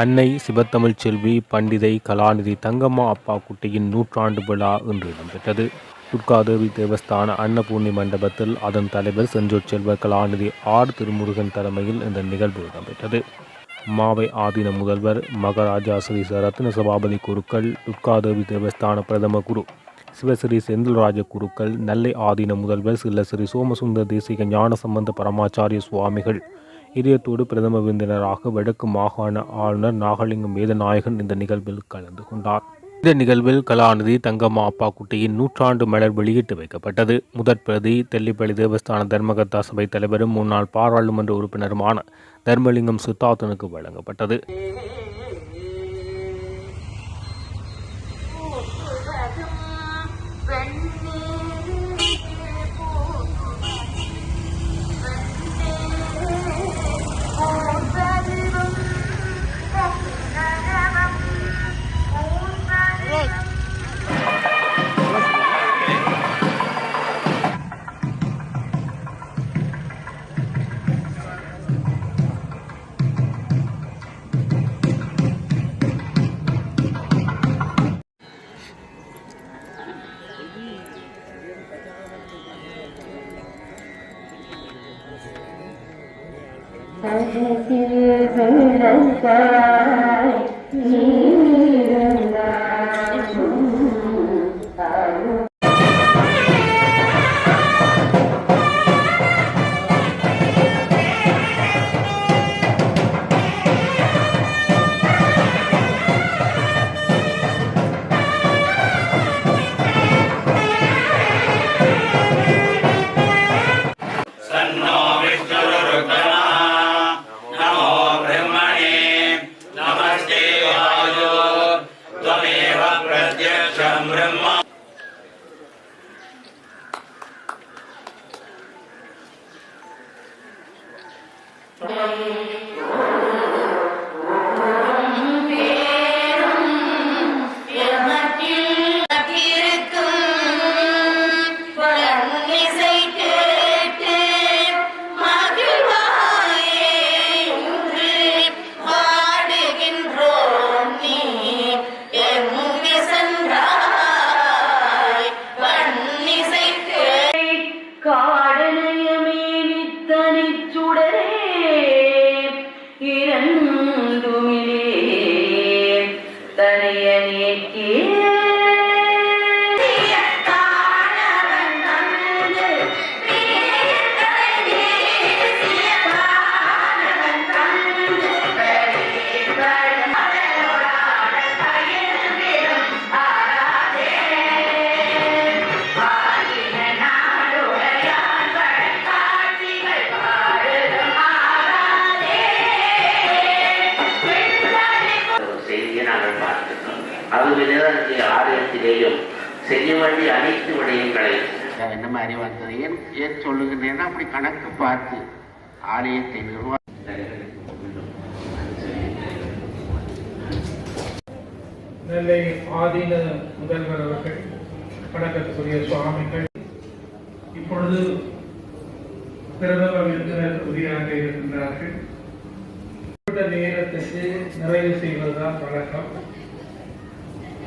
அன்னை சிவத்தமிழ் செல்வி பண்டிதை கலாநிதி தங்கம்மா அப்பா குட்டியின் நூற்றாண்டு விழா இன்று இடம்பெற்றது. துர்காதேவி தேவஸ்தான அன்னபூர்ணி மண்டபத்தில் அதன் தலைவர் செஞ்சொற் செல்வ கலாநிதி ஆர் திருமுருகன் தலைமையில் இந்த நிகழ்வு இடம்பெற்றது. மாவை ஆதீன முதல்வர் மகராஜா ஸ்ரீ ரத்ன சபாபதி குருக்கள், துர்காதேவி தேவஸ்தான பிரதம குரு சிவஸ்ரீ செந்தில்ராஜ குருக்கள், நெல்லை ஆதீன முதல்வர் சில ஸ்ரீ சோமசுந்தர தேசிக ஞான சம்பந்த பரமாச்சாரிய சுவாமிகள் இதயத்தோடு பிரதம விருந்தினராக வடக்கு மாகாண ஆளுநர் நாகலிங்கம் வேதநாயகன் இந்த நிகழ்வில் கலந்து கொண்டார். இந்த நிகழ்வில் கலாநிதி தங்கம்மா அப்பா குட்டியின் நூற்றாண்டு மலர் வெளியிட்டு வைக்கப்பட்டது. முதற் பிரதி தெல்லிப்பள்ளி தேவஸ்தான தர்மகர்த்தா சபை தலைவரும் முன்னாள் பாராளுமன்ற உறுப்பினருமான தர்மலிங்கம் சுத்தாத்தனுக்கு வழங்கப்பட்டது. ஆலயத்திலேயும் செய்ய வேண்டிய அனைத்து விடயங்களை என்ன மாதிரி வந்தது ஏன் சொல்லுகிறேன்னா அப்படி கணக்கு பார்த்து ஆலயத்தை நெல்லை ஆதீன முதல்வர் அவர்கள், வணக்கத்துக்குரிய சுவாமிகள், இப்பொழுது பிரதம விருந்தினர் உரையாக இருக்கின்றார்கள். நேரத்துக்கு நிறைவு செய்வதுதான் வழக்கம்.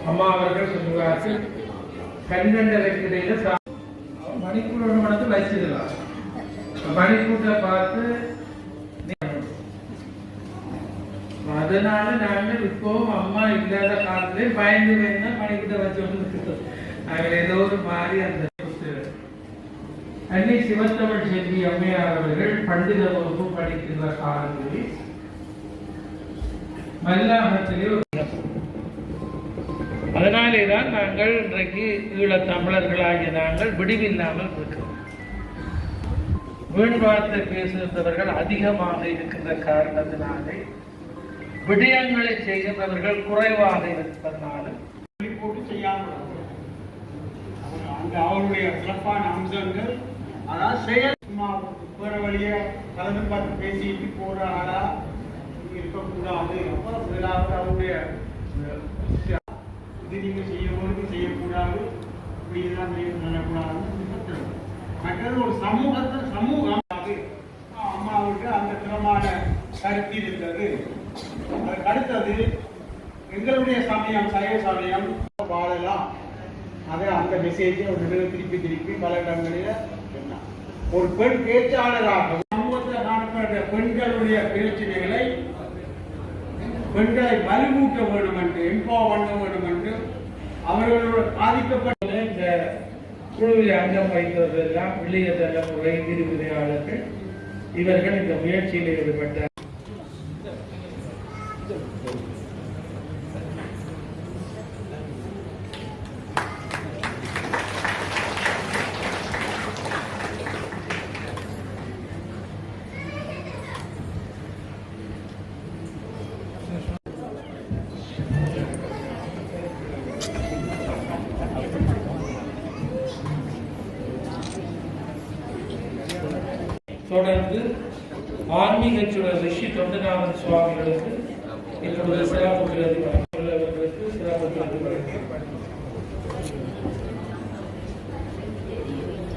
அம்மா அவர்கள் சொல்லுவார்கள், 12:30 இடையில மணிக்கூட மனத்தில் வச்சிடலாம். மணிக்கூட்ட பார்த்து அதனால நாங்கள் இப்போ அம்மா இல்லாத காலத்திலே பயந்து வேணா மணிக்கூட்ட வச்சு நாங்கள் ஏதோ ஒரு மாதிரி அந்த அன்னை சிவத்தமிழ் செல்வி அம்மையார் அவர்கள் பண்டித வகுப்பு படிக்கின்ற காலங்களில் மல்லாகத்திலே அதனாலேதான் நாங்கள் இன்றைக்கு ஈழத் தமிழர்களாகிய நாங்கள் விடுவில்லாமல் இருக்கிறோம். வீண் வார்த்தை பேசுகின்றவர்கள் அதிகமாக இருக்கின்ற காரணத்தினாலே, விடயங்களை செய்கின்றவர்கள் குறைவாக இருப்பதனாலும் அவருடைய சிறப்பான அம்சங்கள், அதாவது செயல் போற வழிய கலந்து பார்த்து பேசிட்டு போற ஆளா இருக்கக்கூடாது. அப்போ முதலாவது அவருடைய இது நீங்க செய்யக்கூடாது, இப்படி இதெல்லாம் சொல்லக்கூடாது. மற்றது ஒரு சமூகம் அம்மாவுக்கு அந்த திறமான கருத்து கருத்து இருக்கிறது. அதுக்கு அடுத்தது எங்களுடைய சமயம் சைவ சமயம் வாழலாம். அதை அந்த மெசேஜை ஒரு திருப்பி திருப்பி பல இடங்களில் சொன்னார். ஒரு பெண் பேச்சாளராக சமூகத்தில் காணப்படுகிற பெண்களுடைய பிரச்சனைகளை பெண்களை வலுவூட்ட வேண்டும் என்று எம்பவர் பண்ண வேண்டும் என்று அவர்களோட பாதிக்கப்பட்ட இந்த குழுவில் அங்கம் வைத்தவர்களெல்லாம் இளைய தலைமுறை விரிவுரையாளர்கள் இவர்கள் இந்த முயற்சியில் ஈடுபட்டார். தொடர்ந்து ஆன்மீக சுடர் ரிஷி தொண்டநாதன் சுவாமிகளுக்கு இப்பொழுது சிறப்பு விருது வழங்குவதற்கு சிறப்பு விருது வழங்குகிறார்.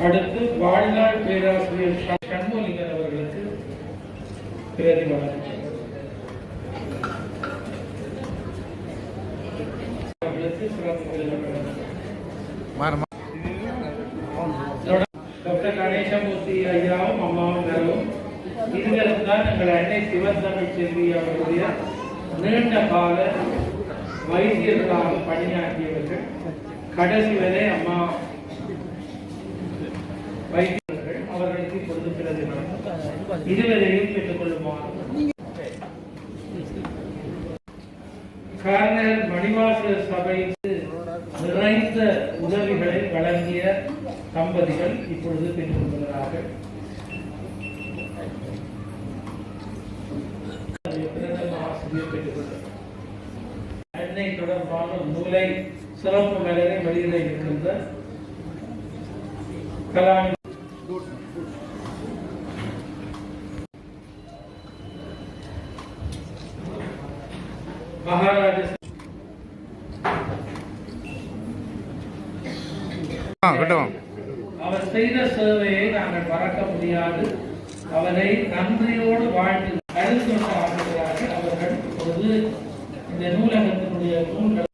அடுத்து வாழ்நாள் பேராசிரியர் சண்முலிங்கன் அவர்களுக்கு விருது வழங்குகிறார். சிறப்பு விருது வழங்குகிறார். டாக்டர் கணேசமூர்த்தி ஐயாவும் அம்மாவும் தரும் இதுகளுக்கு தான் எங்கள் அன்னை சிவத்தமிழ் செல்வி அவர்களுடைய நீண்ட கால வைத்தியர்களாக பணியாற்றியவர்கள். கடைசி வரை அம்மா வைத்தியர்கள் அவர்களுக்கு இப்பொழுது பிறகு இதுவரையும் பெற்றுக் கொள்ளுமாறு கர்னல் மணிவாச சபைக்கு நிறைந்த உதவிகளை வழங்கிய தம்பதிகள் இப்பொழுது பெற்றுள்ளதாக ஆசிரியர் பெற்றுக்கொண்டார். அன்னை தொடர்பான நூலை சிறப்பு மலரை வெளியிட இருக்கின்ற கலாநிதி மகாராஜ அவர் செய்த சேவையை நாங்கள் மறக்க முடியாது. அவரை நன்றியோடு வாழ்ந்து அழுத்தொட்ட ஆசிரியராக அவர்கள் இப்பொழுது இந்த நூலகத்தினுடைய நூல்கள்